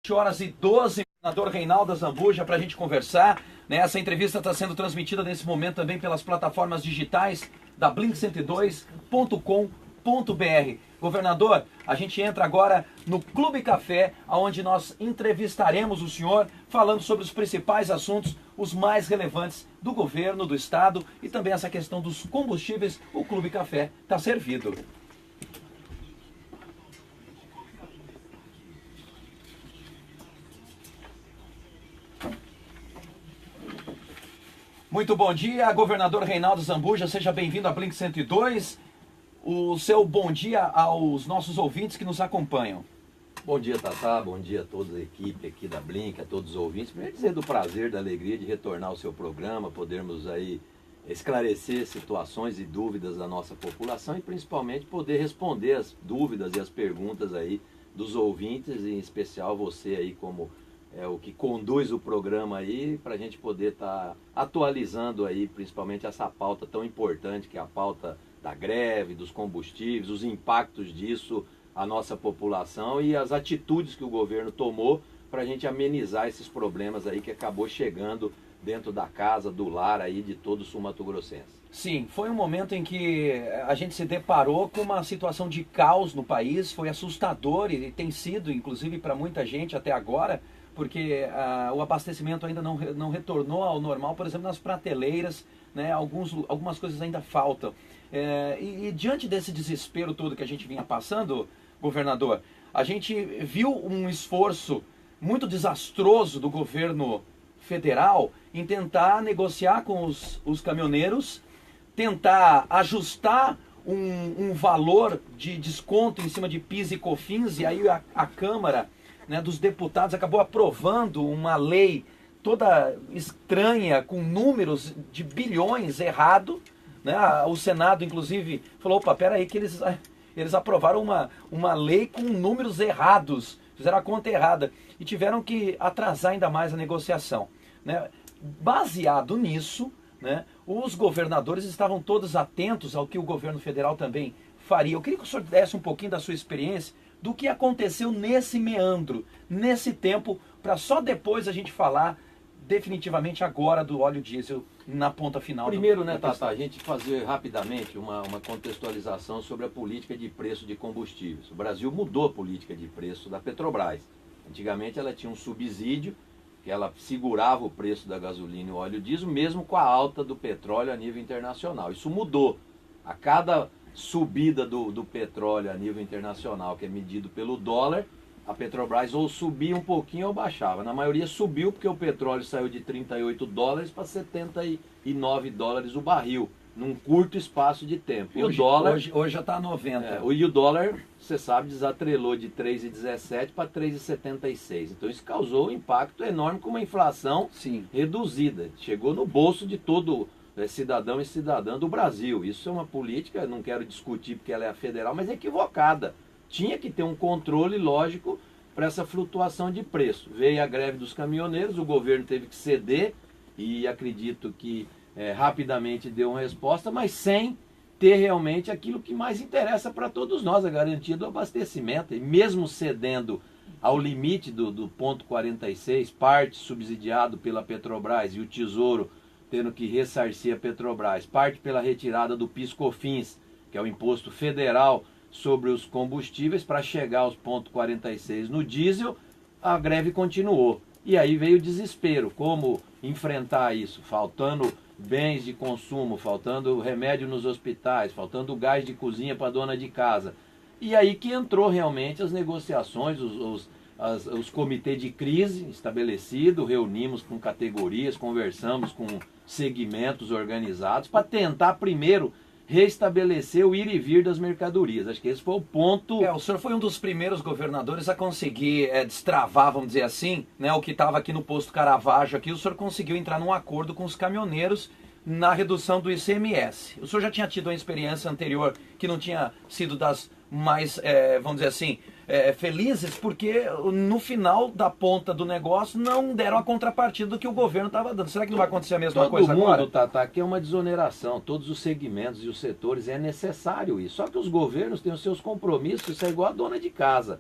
7h12, governador Reinaldo Azambuja, para a gente conversar. Essa entrevista está sendo transmitida nesse momento também pelas plataformas digitais da Blink102.com.br. Governador, a gente entra agora no Clube Café, onde nós entrevistaremos o senhor falando sobre os principais assuntos, os mais relevantes do governo, do estado e também essa questão dos combustíveis. O Clube Café está servido. Muito bom dia, governador Reinaldo Azambuja, seja bem-vindo à Blink 102. O seu bom dia aos nossos ouvintes que nos acompanham. Bom dia, Tatá, bom dia a toda a equipe aqui da Blink, a todos os ouvintes. Primeiro dizer do prazer, da alegria de retornar ao seu programa, podermos aí esclarecer situações e dúvidas da nossa população e principalmente poder responder as dúvidas e as perguntas aí dos ouvintes, e em especial você aí como o que conduz o programa aí, para a gente poder estar atualizando aí principalmente essa pauta tão importante, que é a pauta da greve, dos combustíveis, os impactos disso à nossa população e as atitudes que o governo tomou para a gente amenizar esses problemas aí que acabou chegando dentro da casa, do lar aí de todo o sul-mato-grossense. Sim, foi um momento em que a gente se deparou com uma situação de caos no país, foi assustador e tem sido, inclusive para muita gente até agora, porque o abastecimento ainda não retornou ao normal, por exemplo, nas prateleiras, né, algumas coisas ainda faltam. E diante desse desespero todo que a gente vinha passando, governador, a gente viu um esforço muito desastroso do governo federal em tentar negociar com os caminhoneiros, tentar ajustar um valor de desconto em cima de PIS e COFINS, e aí a Câmara, né, dos deputados acabou aprovando uma lei toda estranha, com números de bilhões errado, né? O Senado, inclusive, falou, opa, peraí que eles aprovaram uma lei com números errados, fizeram a conta errada e tiveram que atrasar ainda mais a negociação, né? Baseado nisso, né, os governadores estavam todos atentos ao que o governo federal também faria. Eu queria que o senhor desse um pouquinho da sua experiência, do que aconteceu nesse meandro, nesse tempo, para só depois a gente falar definitivamente agora do óleo diesel na ponta final. Primeiro, né, Tata, a gente fazer rapidamente uma contextualização sobre a política de preço de combustíveis. O Brasil mudou a política de preço da Petrobras. Antigamente ela tinha um subsídio, que ela segurava o preço da gasolina e o óleo diesel, mesmo com a alta do petróleo a nível internacional. Isso mudou. A cada subida do petróleo a nível internacional, que é medido pelo dólar, a Petrobras ou subia um pouquinho ou baixava. Na maioria subiu porque o petróleo saiu de 38 dólares para 79 dólares o barril, num curto espaço de tempo. E hoje, o dólar hoje já está a 90. E o dólar, você sabe, desatrelou de 3,17 para 3,76. Então isso causou um impacto enorme com uma inflação reduzida. Chegou no bolso de todo cidadão e cidadã do Brasil. Isso é uma política, não quero discutir porque ela é a federal, mas é equivocada. Tinha que ter um controle lógico para essa flutuação de preço. Veio a greve dos caminhoneiros, o governo teve que ceder e acredito que rapidamente deu uma resposta, mas sem ter realmente aquilo que mais interessa para todos nós, a garantia do abastecimento. E mesmo cedendo ao limite do ponto 46, parte subsidiado pela Petrobras e o Tesouro tendo que ressarcir a Petrobras, parte pela retirada do PIS/COFINS, que é o imposto federal sobre os combustíveis, para chegar aos ponto 46 no diesel, a greve continuou. E aí veio o desespero, como enfrentar isso, faltando bens de consumo, faltando remédio nos hospitais, faltando gás de cozinha para dona de casa. E aí que entrou realmente as negociações, os comitês de crise estabelecidos, reunimos com categorias, conversamos com segmentos organizados para tentar primeiro restabelecer o ir e vir das mercadorias. Acho que esse foi o ponto. O senhor foi um dos primeiros governadores a conseguir destravar, vamos dizer assim, né, o que estava aqui no posto Caravaggio. Aqui, o senhor conseguiu entrar num acordo com os caminhoneiros na redução do ICMS. O senhor já tinha tido uma experiência anterior que não tinha sido das mais, vamos dizer assim, felizes, porque no final da ponta do negócio não deram a contrapartida do que o governo estava dando. Será que não vai acontecer a mesma coisa agora? Todo mundo, Tata, aqui é uma desoneração. Todos os segmentos e os setores é necessário isso. Só que os governos têm os seus compromissos, isso é igual a dona de casa.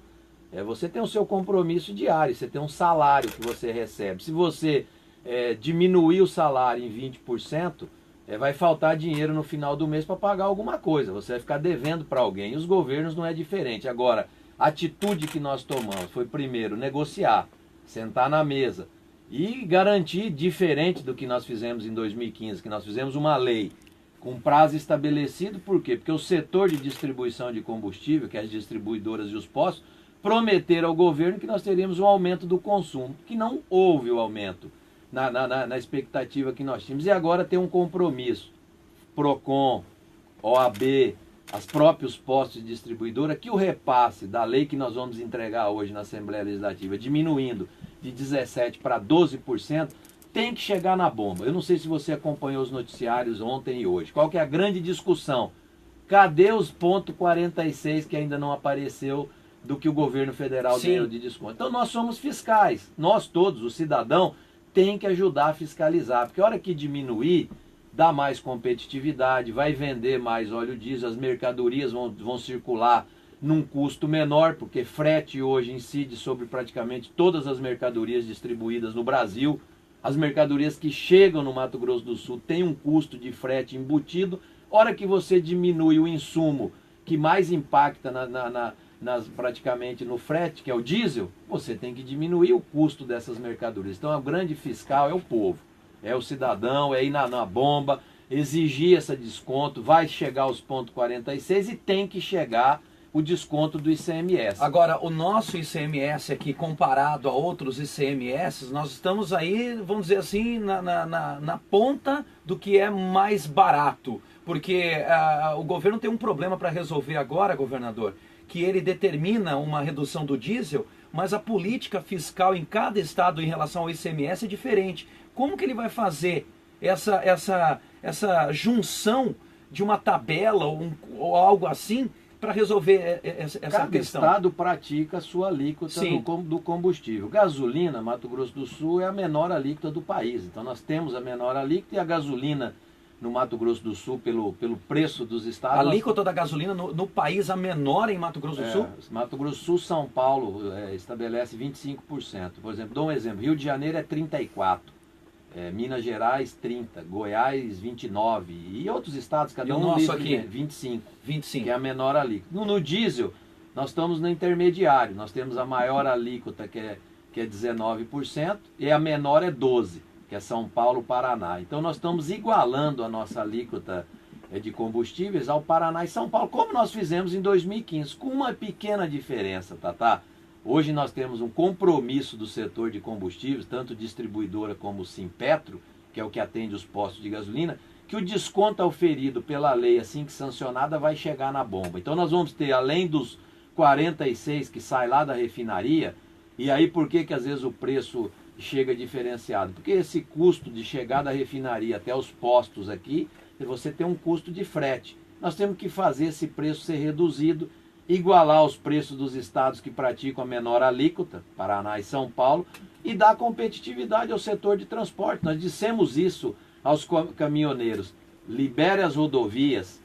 Você tem o seu compromisso diário, você tem um salário que você recebe. Se você diminuir o salário em 20%, vai faltar dinheiro no final do mês para pagar alguma coisa. Você vai ficar devendo para alguém. E os governos não é diferente. Agora, a atitude que nós tomamos foi, primeiro, negociar, sentar na mesa e garantir, diferente do que nós fizemos em 2015, que nós fizemos uma lei com prazo estabelecido. Por quê? Porque o setor de distribuição de combustível, que é as distribuidoras e os postos, prometeram ao governo que nós teríamos um aumento do consumo, que não houve o aumento na expectativa que nós tínhamos. E agora tem um compromisso, PROCON, OAB, os próprios postos de distribuidora, que o repasse da lei que nós vamos entregar hoje na Assembleia Legislativa, diminuindo de 17% para 12%, tem que chegar na bomba. Eu não sei se você acompanhou os noticiários ontem e hoje. Qual que é a grande discussão? Cadê os pontos 46 que ainda não apareceu do que o governo federal deu de desconto? Então nós somos fiscais. Nós todos, o cidadão, tem que ajudar a fiscalizar. Porque a hora que diminuir, dá mais competitividade, vai vender mais óleo diesel, as mercadorias vão circular num custo menor, porque frete hoje incide sobre praticamente todas as mercadorias distribuídas no Brasil. As mercadorias que chegam no Mato Grosso do Sul têm um custo de frete embutido. Hora que você diminui o insumo que mais impacta praticamente no frete, que é o diesel, você tem que diminuir o custo dessas mercadorias. Então, o grande fiscal é o povo, é o cidadão, é ir na bomba, exigir esse desconto, vai chegar aos pontos 46 e tem que chegar o desconto do ICMS. Agora, o nosso ICMS aqui, comparado a outros ICMS, nós estamos aí, vamos dizer assim, na ponta do que é mais barato. Porque o governo tem um problema para resolver agora, governador, que ele determina uma redução do diesel, mas a política fiscal em cada estado em relação ao ICMS é diferente. Como que ele vai fazer essa junção de uma tabela ou algo assim para resolver essa questão? Cada estado pratica a sua alíquota do combustível. Gasolina, Mato Grosso do Sul, é a menor alíquota do país. Então nós temos a menor alíquota e a gasolina no Mato Grosso do Sul, pelo preço dos estados. A alíquota da gasolina no país, a menor em Mato Grosso do Sul? Mato Grosso do Sul, São Paulo estabelece 25%. Por exemplo, dou um exemplo, Rio de Janeiro é 34%. Minas Gerais 30%, Goiás 29% e outros estados, cada um nosso aqui 25%, 25%, que é a menor alíquota. No diesel, nós estamos no intermediário, nós temos a maior alíquota que é 19% e a menor é 12%, que é São Paulo, Paraná. Então nós estamos igualando a nossa alíquota de combustíveis ao Paraná e São Paulo, como nós fizemos em 2015, com uma pequena diferença, Tatá. Hoje nós temos um compromisso do setor de combustíveis, tanto distribuidora como o Simpetro, que é o que atende os postos de gasolina, que o desconto auferido pela lei, assim que sancionada, vai chegar na bomba. Então nós vamos ter, além dos 46 que sai lá da refinaria, e aí por que às vezes o preço chega diferenciado? Porque esse custo de chegar da refinaria até os postos aqui, você tem um custo de frete. Nós temos que fazer esse preço ser reduzido, igualar os preços dos estados que praticam a menor alíquota, Paraná e São Paulo, e dar competitividade ao setor de transporte. Nós dissemos isso aos caminhoneiros: libere as rodovias,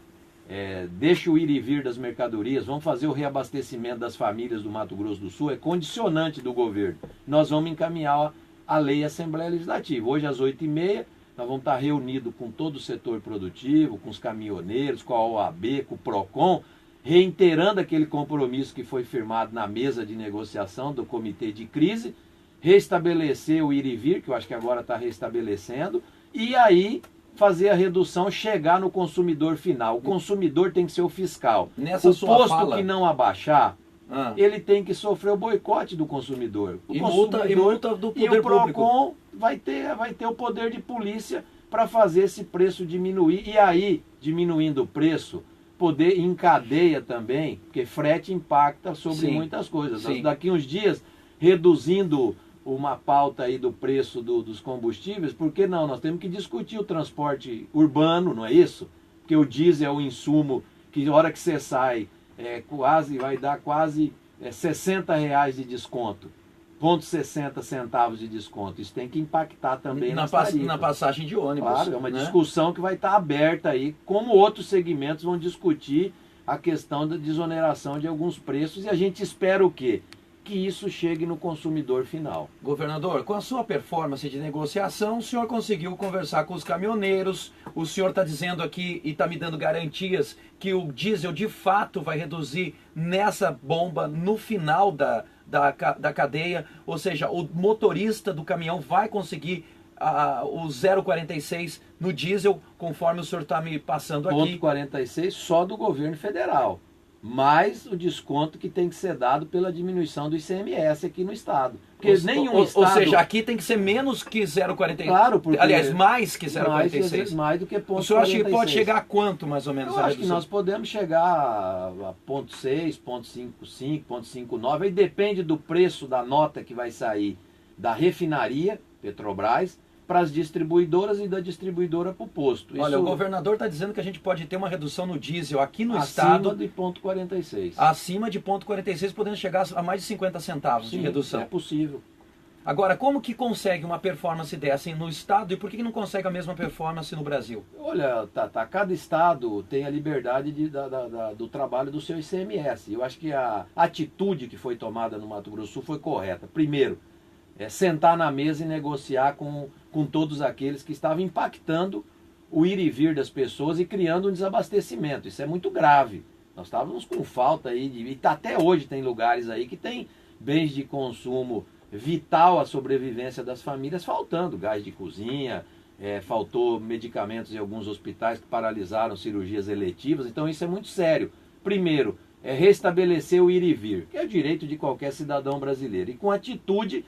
deixe o ir e vir das mercadorias, vamos fazer o reabastecimento das famílias do Mato Grosso do Sul, é condicionante do governo. Nós vamos encaminhar a lei à Assembleia Legislativa. Hoje às 8h30, nós vamos estar reunidos com todo o setor produtivo, com os caminhoneiros, com a OAB, com o PROCON, reiterando aquele compromisso que foi firmado na mesa de negociação do comitê de crise, restabelecer o ir e vir, que eu acho que agora está restabelecendo, e aí fazer a redução, chegar no consumidor final. O consumidor tem que ser o fiscal. Nessa o posto que não abaixar, ele tem que sofrer o boicote do consumidor. E multa do poder público. E o PROCON vai ter o poder de polícia para fazer esse preço diminuir. E aí, diminuindo o preço, poder em cadeia também, porque frete impacta sobre muitas coisas. Nós, daqui uns dias, reduzindo uma pauta aí do preço dos combustíveis, por que não? Nós temos que discutir o transporte urbano, não é isso? Porque o diesel é o insumo que, na hora que você sai, vai dar quase R$60 de desconto. 0,60 centavos de desconto. Isso tem que impactar também na passagem de ônibus. Claro, é uma discussão que vai estar aberta aí, como outros segmentos vão discutir a questão da desoneração de alguns preços, e a gente espera o quê? que isso chegue no consumidor final. Governador, com a sua performance de negociação, o senhor conseguiu conversar com os caminhoneiros, o senhor está dizendo aqui e está me dando garantias que o diesel de fato vai reduzir nessa bomba no final da cadeia, ou seja, o motorista do caminhão vai conseguir o 0,46 no diesel, conforme o senhor está me passando aqui. 0,46 só do governo federal, mais o desconto que tem que ser dado pela diminuição do ICMS aqui no estado. Porque nenhum estado... Ou seja, aqui tem que ser menos que 0,46. Claro, porque... Aliás, mais que 0,46. Mais do que 0,46. O senhor acha que pode chegar a quanto, mais ou menos? Eu acho que nós podemos chegar a 0,6, 0,55, 0,59. Aí depende do preço da nota que vai sair da refinaria, Petrobras, para as distribuidoras e da distribuidora para o posto. Olha, o governador está dizendo que a gente pode ter uma redução no diesel aqui no acima estado... de 0,46. Acima de 0,46, podendo chegar a mais de 50 centavos de redução. É possível. Agora, como que consegue uma performance dessa no estado e por que não consegue a mesma performance no Brasil? Olha, cada estado tem a liberdade do trabalho do seu ICMS. Eu acho que a atitude que foi tomada no Mato Grosso do Sul foi correta. Primeiro, sentar na mesa e negociar com todos aqueles que estavam impactando o ir e vir das pessoas e criando um desabastecimento. Isso é muito grave. Nós estávamos com falta aí, e até hoje tem lugares aí que tem bens de consumo vital à sobrevivência das famílias faltando. Gás de cozinha, faltou medicamentos em alguns hospitais que paralisaram cirurgias eletivas. Então isso é muito sério. Primeiro, restabelecer o ir e vir, que é o direito de qualquer cidadão brasileiro. E com atitude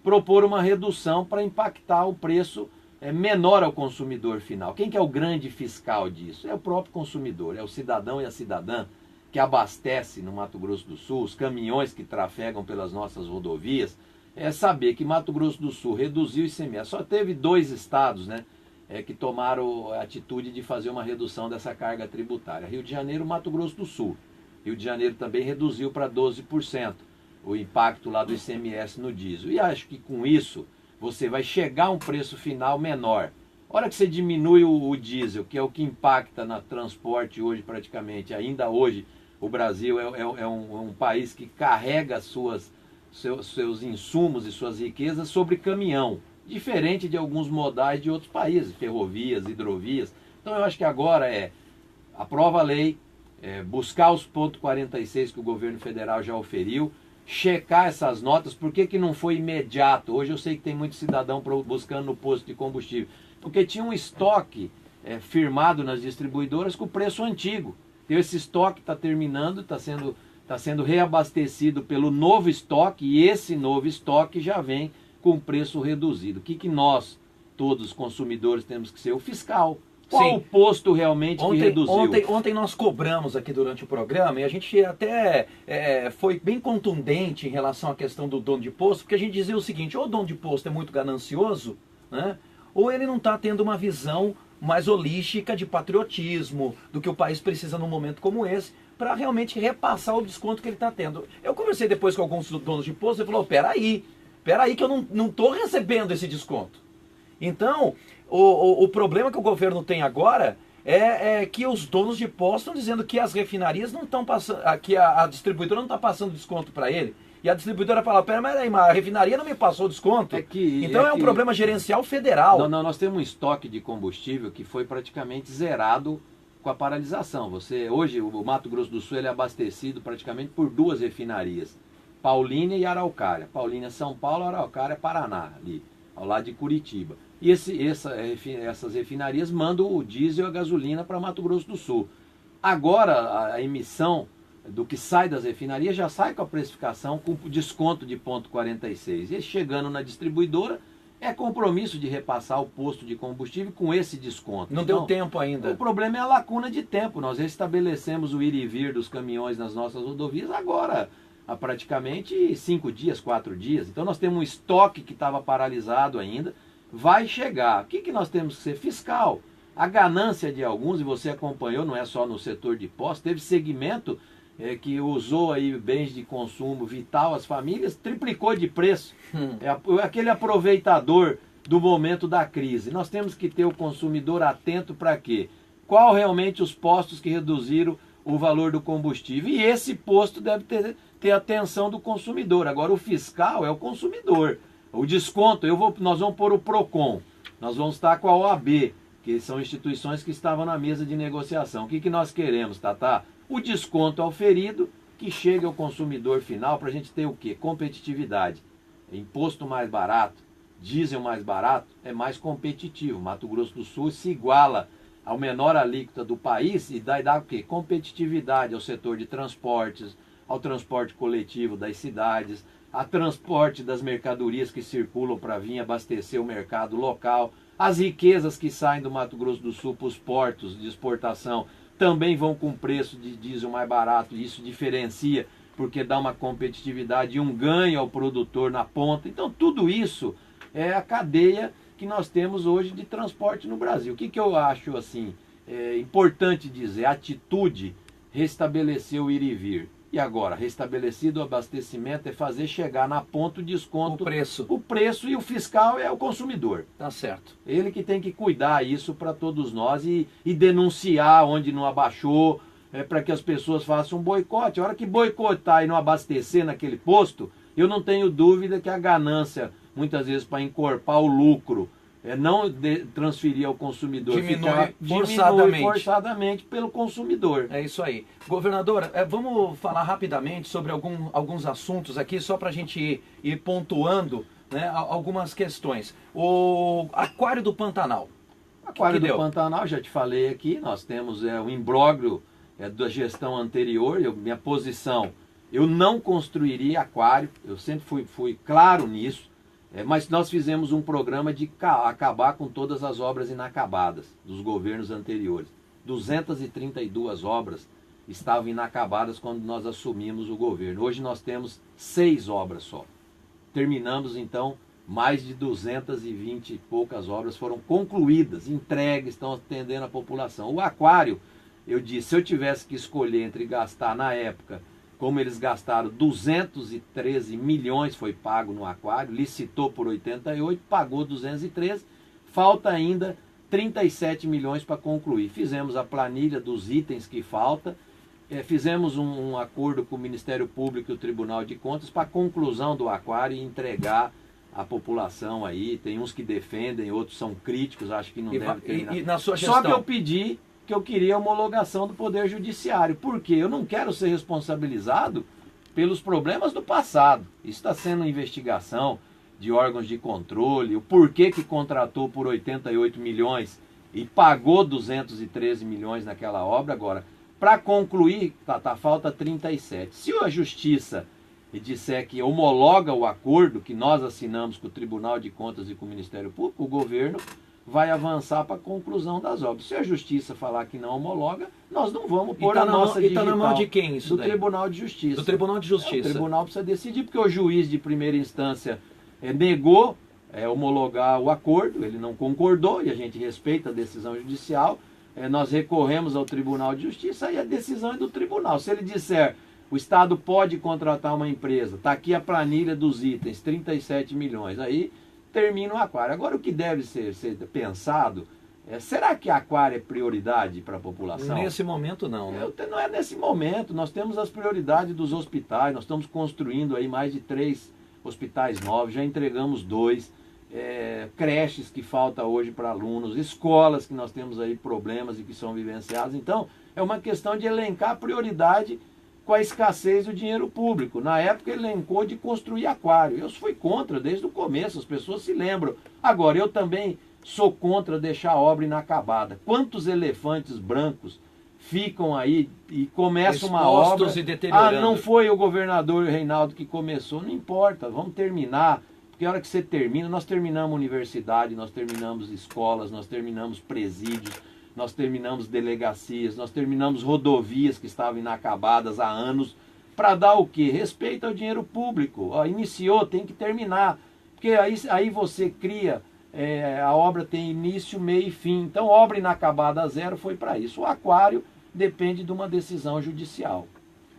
propor uma redução para impactar o preço menor ao consumidor final. Quem que é o grande fiscal disso? É o próprio consumidor, é o cidadão e a cidadã que abastece no Mato Grosso do Sul, os caminhões que trafegam pelas nossas rodovias. É saber que Mato Grosso do Sul reduziu o ICMS. Só teve 2 estados, né, que tomaram a atitude de fazer uma redução dessa carga tributária. Rio de Janeiro e Mato Grosso do Sul. Rio de Janeiro também reduziu para 12%. O impacto lá do ICMS no diesel. E acho que com isso você vai chegar a um preço final menor. A hora que você diminui o diesel, que é o que impacta no transporte hoje praticamente, ainda hoje o Brasil é um país que carrega seus insumos e suas riquezas sobre caminhão, diferente de alguns modais de outros países, ferrovias, hidrovias. Então eu acho que agora aprova a lei, buscar os 0,46 que o governo federal já oferiu, checar essas notas. Por que não foi imediato? Hoje eu sei que tem muito cidadão buscando no posto de combustível, porque tinha um estoque firmado nas distribuidoras com o preço antigo. Então esse estoque está terminando, está sendo reabastecido pelo novo estoque, e esse novo estoque já vem com preço reduzido. O que nós, todos consumidores, temos que ser? O fiscal. Qual o posto realmente que reduziu? Ontem nós cobramos aqui durante o programa, e a gente até foi bem contundente em relação à questão do dono de posto, porque a gente dizia o seguinte: ou o dono de posto é muito ganancioso, né, ou ele não está tendo uma visão mais holística de patriotismo, do que o país precisa num momento como esse, para realmente repassar o desconto que ele está tendo. Eu conversei depois com alguns donos de posto e falou: peraí que eu não estou recebendo esse desconto. Então, o problema que o governo tem agora é que os donos de postos estão dizendo que as refinarias não estão passando, que a distribuidora não está passando desconto para ele. E a distribuidora fala: peraí, mas a refinaria não me passou desconto. Então é um problema gerencial federal. Não, nós temos um estoque de combustível que foi praticamente zerado com a paralisação. Hoje o Mato Grosso do Sul ele é abastecido praticamente por 2 refinarias, Paulínia e Araucária. Paulínia São Paulo, Araucária Paraná, ali ao lado de Curitiba. E essas refinarias mandam o diesel e a gasolina para Mato Grosso do Sul. Agora a emissão do que sai das refinarias já sai com a precificação com desconto de 0,46. E chegando na distribuidora, é compromisso de repassar o posto de combustível com esse desconto. Não deu tempo ainda. O problema é a lacuna de tempo. Nós restabelecemos o ir e vir dos caminhões nas nossas rodovias agora há praticamente 5 dias, 4 dias. Então nós temos um estoque que estava paralisado ainda. Vai chegar. O que nós temos que ser? Fiscal. A ganância de alguns, e você acompanhou, não é só no setor de postos, teve segmento que usou aí bens de consumo vital às famílias, triplicou de preço. Aquele aproveitador do momento da crise. Nós temos que ter o consumidor atento para quê? Qual realmente os postos que reduziram o valor do combustível? E esse posto deve ter atenção do consumidor. Agora o fiscal é o consumidor. O desconto, nós vamos pôr o PROCON, nós vamos estar com a OAB, que são instituições que estavam na mesa de negociação. O que nós queremos, Tatá? O desconto auferido, que chegue ao consumidor final para a gente ter o quê? Competitividade. Imposto mais barato, diesel mais barato, é mais competitivo. Mato Grosso do Sul se iguala ao menor alíquota do país e dá o quê? Competitividade ao setor de transportes, ao transporte coletivo das cidades, a transporte das mercadorias que circulam para vir abastecer o mercado local. As riquezas que saem do Mato Grosso do Sul para os portos de exportação também vão com preço de diesel mais barato, e isso diferencia, porque dá uma competitividade e um ganho ao produtor na ponta. Então tudo isso é a cadeia que nós temos hoje de transporte no Brasil. O que eu acho assim importante dizer? A atitude restabeleceu o ir e vir. E agora, restabelecido o abastecimento, é fazer chegar na ponta o desconto. O preço, e o fiscal é o consumidor. Tá certo. Ele que tem que cuidar isso para todos nós e denunciar onde não abaixou, para que as pessoas façam um boicote. A hora que boicotar e não abastecer naquele posto, eu não tenho dúvida que a ganância, muitas vezes para encorpar o lucro, não transferir ao consumidor, diminui forçadamente pelo consumidor. É isso aí. Governador, vamos falar rapidamente sobre alguns assuntos aqui, só para a gente ir pontuando, né, algumas questões. O Aquário do Pantanal. Aquário do Pantanal, já te falei aqui, nós temos um imbróglio da gestão anterior. Minha posição, eu não construiria aquário, eu sempre fui claro nisso. Mas nós fizemos um programa de acabar com todas as obras inacabadas dos governos anteriores. 232 obras estavam inacabadas quando nós assumimos o governo. Hoje nós temos 6 obras só. Terminamos então, mais de 220 e poucas obras foram concluídas, entregues, estão atendendo a população. O aquário, eu disse, se eu tivesse que escolher entre gastar na época, como eles gastaram 213 milhões, foi pago no aquário, licitou por 88, pagou 213, falta ainda 37 milhões para concluir. Fizemos a planilha dos itens que falta, fizemos um acordo com o Ministério Público e o Tribunal de Contas para a conclusão do aquário e entregar à população aí. Tem uns que defendem, outros são críticos, acho que não deve terminar. E na sua gestão? Só que eu pedi que eu queria a homologação do Poder Judiciário, porque eu não quero ser responsabilizado pelos problemas do passado. Isso está sendo investigação de órgãos de controle, o porquê que contratou por 88 milhões e pagou 213 milhões naquela obra. Agora, para concluir, falta 37. Se a Justiça disser que homologa o acordo que nós assinamos com o Tribunal de Contas e com o Ministério Público, o governo vai avançar para a conclusão das obras. Se a Justiça falar que não homologa, nós não vamos pôr a nossa digital. E está na mão de quem isso daí? Do Tribunal de Justiça. Do Tribunal de Justiça. O Tribunal precisa decidir, porque o juiz de primeira instância negou homologar o acordo, ele não concordou, e a gente respeita a decisão judicial. Nós recorremos ao Tribunal de Justiça e a decisão é do tribunal. Se ele disser, o Estado pode contratar uma empresa, está aqui a planilha dos itens, 37 milhões, aí termina o aquário. Agora, o que deve ser pensado será que aquário é prioridade para a população? Nesse momento não, né? Não é nesse momento. Nós temos as prioridades dos hospitais, nós estamos construindo aí mais de 3 hospitais novos, já entregamos 2, creches que falta hoje para alunos, escolas que nós temos aí problemas e que são vivenciadas. Então, é uma questão de elencar a prioridade com a escassez do dinheiro público. Na época ele elencou de construir aquário. Eu fui contra desde o começo, as pessoas se lembram. Agora, eu também sou contra deixar a obra inacabada. Quantos elefantes brancos ficam aí e começam uma obra... e deteriorando. Não foi o governador Reinaldo que começou, não importa, vamos terminar. Porque a hora que você termina, nós terminamos universidade, nós terminamos escolas, nós terminamos presídios, nós terminamos delegacias, nós terminamos rodovias que estavam inacabadas há anos, para dar o quê? Respeito ao dinheiro público. Iniciou, tem que terminar. Porque aí você cria, a obra tem início, meio e fim. Então, obra inacabada a zero foi para isso. O aquário depende de uma decisão judicial.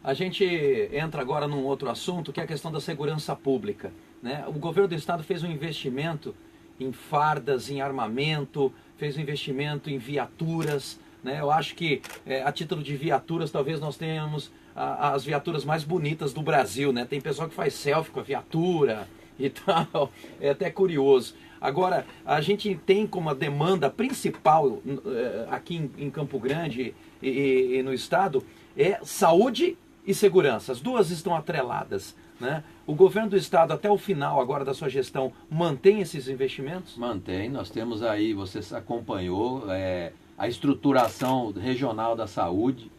A gente entra agora num outro assunto, que é a questão da segurança pública, né? O governo do estado fez um investimento em fardas, em armamento, fez um investimento em viaturas, né? Eu acho que a título de viaturas talvez nós tenhamos as viaturas mais bonitas do Brasil, né? Tem pessoal que faz selfie com a viatura e tal. É até curioso. Agora, a gente tem como a demanda principal aqui em Campo Grande e no estado é saúde e segurança. As duas estão atreladas, né? O governo do estado, até o final agora da sua gestão, mantém esses investimentos? Mantém. Nós temos aí, você acompanhou, a estruturação regional da saúde,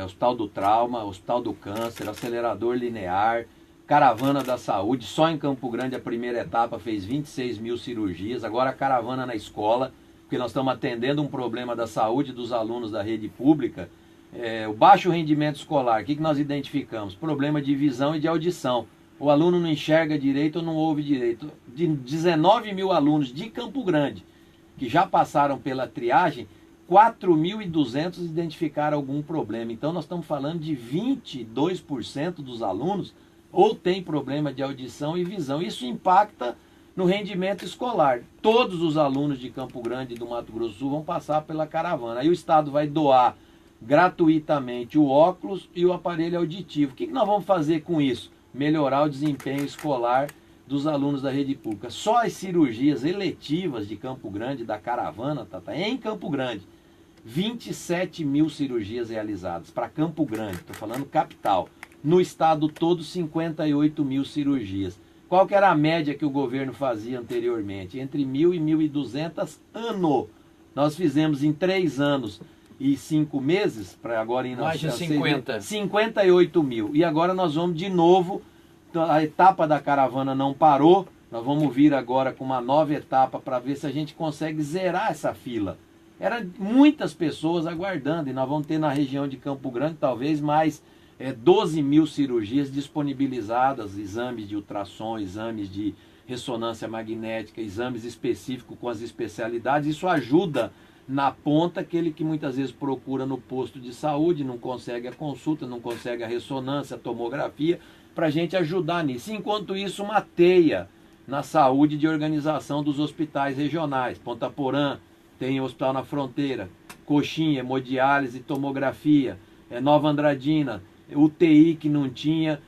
Hospital do Trauma, Hospital do Câncer, acelerador linear, caravana da saúde. Só em Campo Grande a primeira etapa fez 26 mil cirurgias. Agora a caravana na escola, porque nós estamos atendendo um problema da saúde dos alunos da rede pública. O baixo rendimento escolar, o que nós identificamos? Problema de visão e de audição. O aluno não enxerga direito ou não ouve direito. De 19 mil alunos de Campo Grande que já passaram pela triagem, 4.200 identificaram algum problema. Então nós estamos falando de 22% dos alunos ou tem problema de audição e visão. Isso impacta no rendimento escolar. Todos os alunos de Campo Grande e do Mato Grosso do Sul vão passar pela caravana. Aí o estado vai doar gratuitamente o óculos e o aparelho auditivo. O que nós vamos fazer com isso? Melhorar o desempenho escolar dos alunos da rede pública. Só as cirurgias eletivas de Campo Grande, da caravana, em Campo Grande, 27 mil cirurgias realizadas para Campo Grande, estou falando capital. No estado todo, 58 mil cirurgias. Qual que era a média que o governo fazia anteriormente? Entre 1.000 e 1.200 ano. Nós fizemos em 3 anos e 5 meses, para agora em mais de 50. 58 mil. E agora nós vamos de novo, a etapa da caravana não parou, nós vamos vir agora com uma nova etapa para ver se a gente consegue zerar essa fila. Eram muitas pessoas aguardando, e nós vamos ter na região de Campo Grande talvez mais 12 mil cirurgias disponibilizadas, exames de ultrassom, exames de ressonância magnética, exames específicos com as especialidades. Isso ajuda na ponta aquele que muitas vezes procura no posto de saúde, não consegue a consulta, não consegue a ressonância, a tomografia, para a gente ajudar nisso. Enquanto isso, uma teia na saúde de organização dos hospitais regionais. Ponta Porã tem o Hospital na Fronteira, Coxinha, hemodiálise, tomografia, Nova Andradina, UTI que não tinha,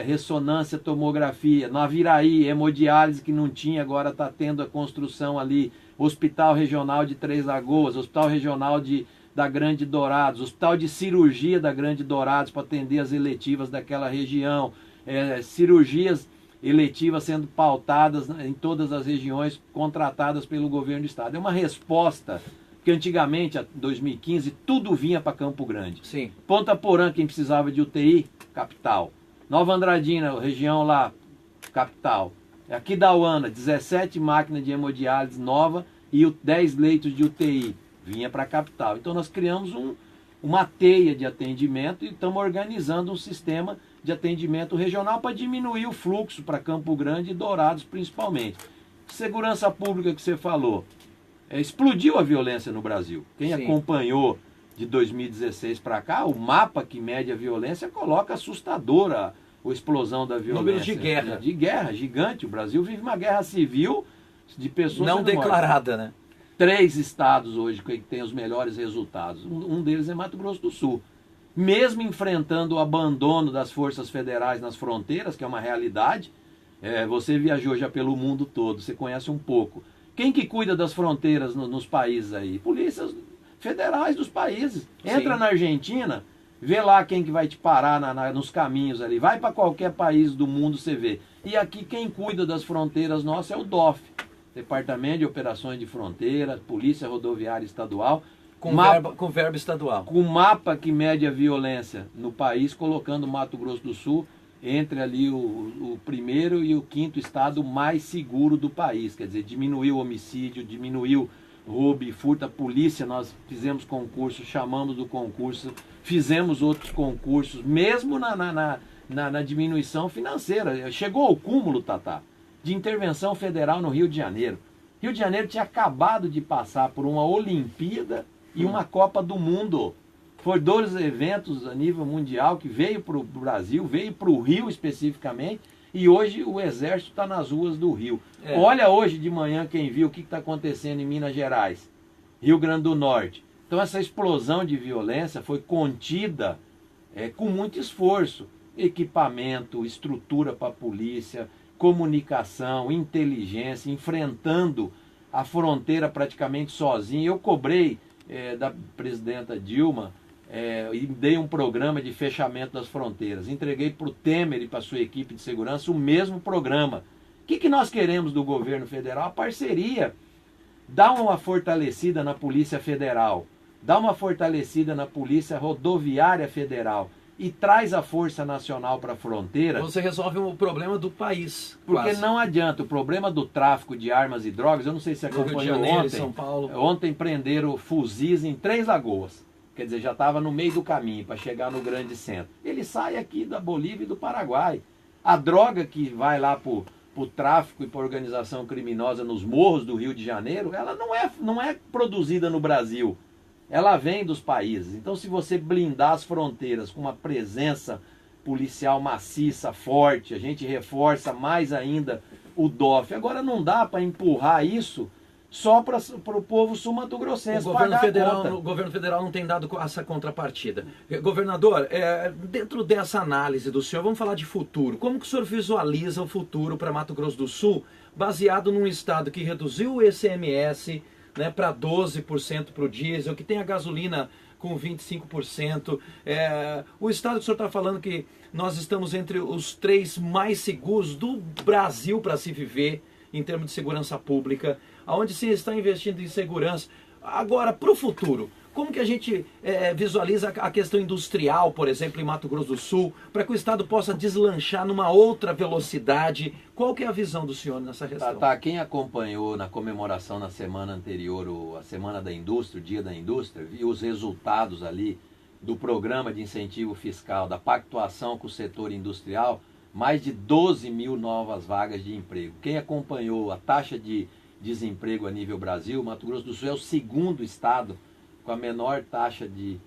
ressonância, tomografia, Naviraí, hemodiálise que não tinha, agora está tendo a construção ali, Hospital Regional de Três Lagoas, Hospital Regional da Grande Dourados, Hospital de Cirurgia da Grande Dourados para atender as eletivas daquela região, cirurgias eletivas sendo pautadas em todas as regiões contratadas pelo governo do estado. É uma resposta que antigamente, em 2015, tudo vinha para Campo Grande. Sim. Ponta Porã, quem precisava de UTI, capital. Nova Andradina, região lá, capital. Aquidauana, 17 máquinas de hemodiálise nova e 10 leitos de UTI. Vinha para a capital. Então nós criamos uma teia de atendimento e estamos organizando um sistema de atendimento regional para diminuir o fluxo para Campo Grande e Dourados principalmente. Segurança pública que você falou. Explodiu a violência no Brasil. Quem Sim. acompanhou de 2016 para cá, o mapa que mede a violência coloca assustadora a explosão da violência. Números de guerra. De guerra, gigante. O Brasil vive uma guerra civil de pessoas não declarada, né? 3 estados hoje que têm os melhores resultados. Um deles é Mato Grosso do Sul. Mesmo enfrentando o abandono das forças federais nas fronteiras, que é uma realidade, você viajou já pelo mundo todo, você conhece um pouco. Quem que cuida das fronteiras nos países aí? Polícias federais dos países. Entra Sim. na Argentina, vê lá quem que vai te parar nos caminhos ali. Vai para qualquer país do mundo, você vê. E aqui quem cuida das fronteiras nossas é o DOF. Departamento de Operações de Fronteira, Polícia Rodoviária Estadual. Com verba estadual. Com mapa que mede a violência no país, colocando o Mato Grosso do Sul entre ali o primeiro e o 5º estado mais seguro do país. Quer dizer, diminuiu o homicídio, diminuiu roubo e furto. A polícia, nós fizemos concurso, chamamos do concurso, fizemos outros concursos, mesmo na diminuição financeira. Chegou ao cúmulo, Tatá, de intervenção federal no Rio de Janeiro. Rio de Janeiro tinha acabado de passar por uma Olimpíada e uma Copa do Mundo. Foi 2 eventos a nível mundial que veio para o Brasil, veio para o Rio especificamente, e hoje o Exército está nas ruas do Rio. Olha hoje de manhã quem viu o que está acontecendo em Minas Gerais, Rio Grande do Norte. Então essa explosão de violência foi contida com muito esforço. Equipamento, estrutura para a polícia, comunicação, inteligência, enfrentando a fronteira praticamente sozinho. Eu cobrei da presidenta Dilma e dei um programa de fechamento das fronteiras. Entreguei para o Temer e para a sua equipe de segurança o mesmo programa. O que nós queremos do governo federal? A parceria. Dá uma fortalecida na Polícia Federal, dá uma fortalecida na Polícia Rodoviária Federal e traz a Força Nacional para a fronteira. Você resolve o problema do país. Porque quase. Não adianta. O problema do tráfico de armas e drogas, eu não sei se acompanhou Rio de Janeiro, ontem. São Paulo. Ontem prenderam fuzis em Três Lagoas. Quer dizer, já estava no meio do caminho para chegar no grande centro. Ele sai aqui da Bolívia e do Paraguai. A droga que vai lá para o tráfico e para a organização criminosa nos morros do Rio de Janeiro, ela não é produzida no Brasil. Ela vem dos países. Então, se você blindar as fronteiras com uma presença policial maciça, forte, a gente reforça mais ainda o DOF. Agora, não dá para empurrar isso só para o povo sul-mato-grossense pagar a conta. O governo federal não tem dado essa contrapartida. Governador, dentro dessa análise do senhor, vamos falar de futuro. Como que o senhor visualiza o futuro para Mato Grosso do Sul, baseado num estado que reduziu o ICMS, né, para 12% para o diesel, que tem a gasolina com 25%. O estado que o senhor está falando que nós estamos entre os 3 mais seguros do Brasil para se viver, em termos de segurança pública, onde se está investindo em segurança. Agora, para o futuro, como que a gente visualiza a questão industrial, por exemplo, em Mato Grosso do Sul, para que o Estado possa deslanchar numa outra velocidade? Qual que é a visão do senhor nessa questão? Quem acompanhou na comemoração na semana anterior, a Semana da Indústria, o Dia da Indústria, viu os resultados ali do programa de incentivo fiscal, da pactuação com o setor industrial, mais de 12 mil novas vagas de emprego. Quem acompanhou a taxa de desemprego a nível Brasil, Mato Grosso do Sul é o segundo estado com a menor taxa de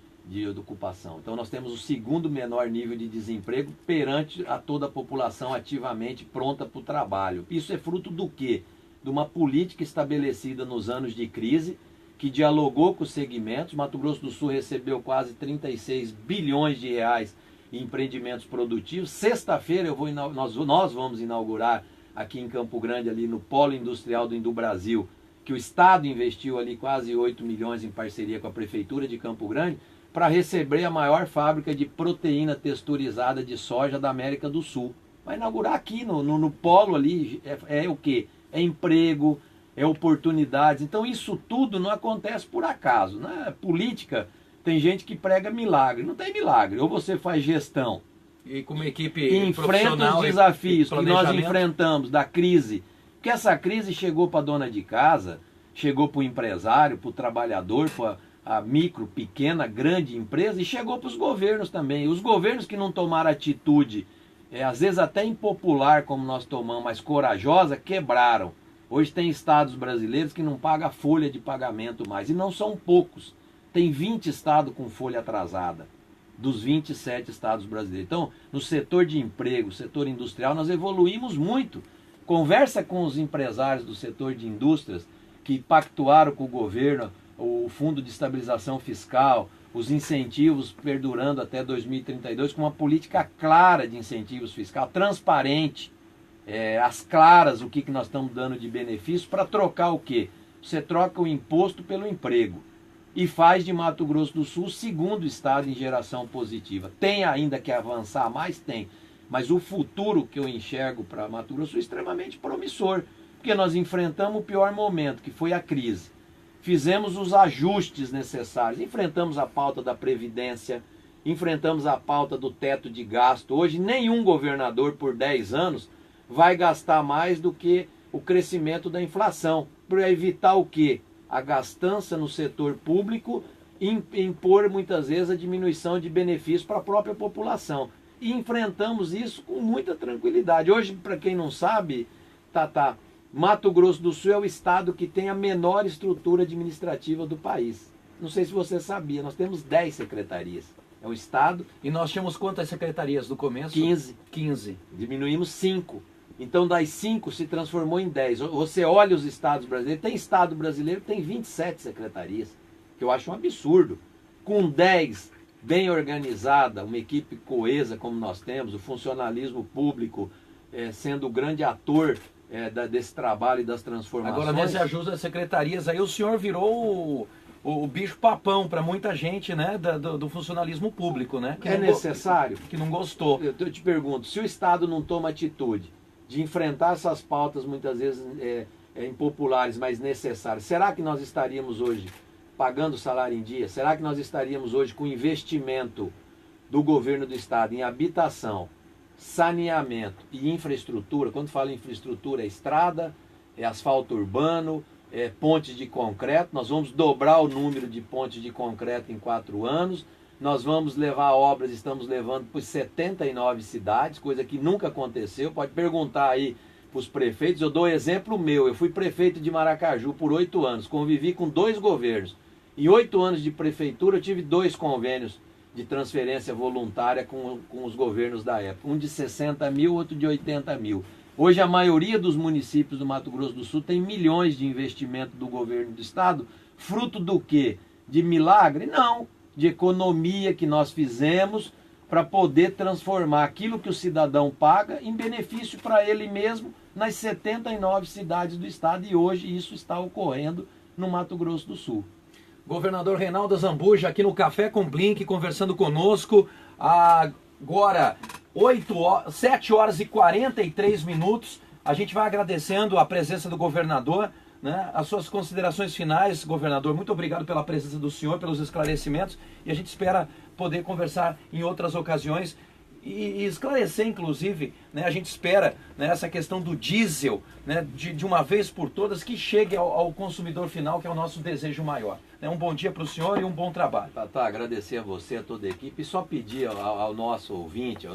ocupação. Então nós temos o segundo menor nível de desemprego perante a toda a população ativamente pronta para o trabalho. Isso é fruto do quê? De uma política estabelecida nos anos de crise, que dialogou com os segmentos. Mato Grosso do Sul recebeu quase 36 bilhões de reais em empreendimentos produtivos. Sexta-feira nós vamos inaugurar aqui em Campo Grande, ali no Polo Industrial do Indu-Brasil, que o Estado investiu ali quase 8 milhões em parceria com a Prefeitura de Campo Grande, para receber a maior fábrica de proteína texturizada de soja da América do Sul. Vai inaugurar aqui no polo ali, o quê? É emprego, é oportunidades. Então isso tudo não acontece por acaso, né? Política, tem gente que prega milagre. Não tem milagre. Ou você faz gestão e com uma equipe enfrenta os desafios que nós enfrentamos da crise. Porque essa crise chegou para a dona de casa, chegou para o empresário, para o trabalhador, para a micro, pequena, grande empresa, e chegou para os governos também. Os governos que não tomaram atitude, às vezes até impopular como nós tomamos, mas corajosa, quebraram. Hoje tem estados brasileiros que não pagam a folha de pagamento mais, e não são poucos. Tem 20 estados com folha atrasada, dos 27 estados brasileiros. Então, no setor de emprego, setor industrial, nós evoluímos muito. Conversa com os empresários do setor de indústrias que pactuaram com o governo, o Fundo de Estabilização Fiscal, os incentivos perdurando até 2032, com uma política clara de incentivos fiscais, transparente, as claras, o que nós estamos dando de benefício, para trocar o quê? Você troca o imposto pelo emprego. E faz de Mato Grosso do Sul o segundo estado em geração positiva. Tem ainda que avançar mais? Tem. Mas o futuro que eu enxergo para Mato Grosso é extremamente promissor. Porque nós enfrentamos o pior momento, que foi a crise. Fizemos os ajustes necessários. Enfrentamos a pauta da Previdência, enfrentamos a pauta do teto de gasto. Hoje nenhum governador por 10 anos vai gastar mais do que o crescimento da inflação. Para evitar o quê? A gastança no setor público, impor muitas vezes a diminuição de benefícios para a própria população. E enfrentamos isso com muita tranquilidade. Hoje, para quem não sabe, Mato Grosso do Sul é o estado que tem a menor estrutura administrativa do país. Não sei se você sabia, nós temos 10 secretarias. É o estado... E nós tínhamos quantas secretarias no começo? 15. Diminuímos 5. Então, das 5 se transformou em 10. Você olha os estados brasileiros, tem estado brasileiro que tem 27 secretarias, que eu acho um absurdo. Com 10 bem organizada, uma equipe coesa como nós temos, o funcionalismo público sendo o grande ator desse trabalho e das transformações. Agora, nesse ajuste das secretarias, aí o senhor virou o bicho papão para muita gente, né, do funcionalismo público, né? Que é necessário. Que não gostou. Eu te pergunto, se o Estado não toma atitude de enfrentar essas pautas muitas vezes impopulares, mas necessárias, será que nós estaríamos hoje pagando salário em dia? Será que nós estaríamos hoje com investimento do governo do Estado em habitação, saneamento e infraestrutura? Quando falo em infraestrutura, é estrada, é asfalto urbano, é pontes de concreto. Nós vamos dobrar o número de pontes de concreto em 4 anos. Nós vamos levar obras, estamos levando por 79 cidades, coisa que nunca aconteceu. Pode perguntar aí para os prefeitos. Eu dou exemplo meu. Eu fui prefeito de Maracaju por 8 anos, convivi com 2 governos. Em 8 anos de prefeitura eu tive 2 convênios de transferência voluntária com os governos da época. Um de 60 mil, outro de 80 mil. Hoje a maioria dos municípios do Mato Grosso do Sul tem milhões de investimento do governo do estado. Fruto do quê? De milagre? Não. De economia que nós fizemos para poder transformar aquilo que o cidadão paga em benefício para ele mesmo nas 79 cidades do estado. E hoje isso está ocorrendo no Mato Grosso do Sul. Governador Reinaldo Azambuja aqui no Café com Blink, conversando conosco. Agora, 7 horas e 43 minutos. A gente vai agradecendo a presença do governador, né? As suas considerações finais, governador. Muito obrigado pela presença do senhor, pelos esclarecimentos. E a gente espera poder conversar em outras ocasiões e esclarecer, inclusive, né, a gente espera, né, essa questão do diesel, né, de uma vez por todas, que chegue ao consumidor final, que é o nosso desejo maior. Um bom dia para o senhor e um bom trabalho. Tá, agradecer a você, a toda a equipe, e só pedir ao nosso ouvinte,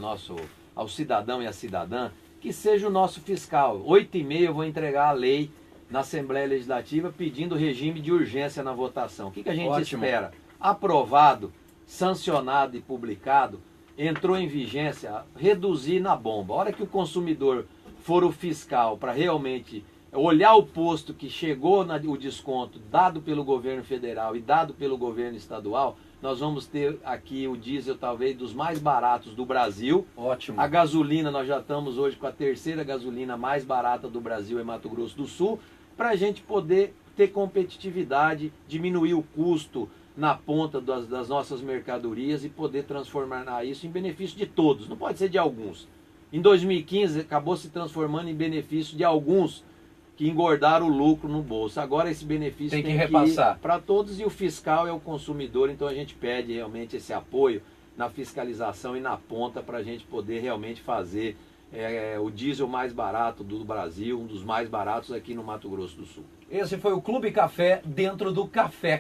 ao cidadão e à cidadã, que seja o nosso fiscal. 8h30 eu vou entregar a lei na Assembleia Legislativa pedindo regime de urgência na votação. O que a gente espera? Aprovado, sancionado e publicado, entrou em vigência, reduzir na bomba. A hora que o consumidor for o fiscal para realmente olhar o posto que chegou o desconto dado pelo governo federal e dado pelo governo estadual, nós vamos ter aqui o diesel talvez dos mais baratos do Brasil. Ótimo. A gasolina, nós já estamos hoje com a 3ª gasolina mais barata do Brasil em Mato Grosso do Sul, para a gente poder ter competitividade, diminuir o custo na ponta das nossas mercadorias e poder transformar isso em benefício de todos, não pode ser de alguns. Em 2015 acabou se transformando em benefício de alguns que engordaram o lucro no bolso. Agora esse benefício tem que repassar para todos, e o fiscal é o consumidor, então a gente pede realmente esse apoio na fiscalização e na ponta para a gente poder realmente fazer o diesel mais barato do Brasil, um dos mais baratos aqui no Mato Grosso do Sul. Esse foi o Clube Café dentro do Café.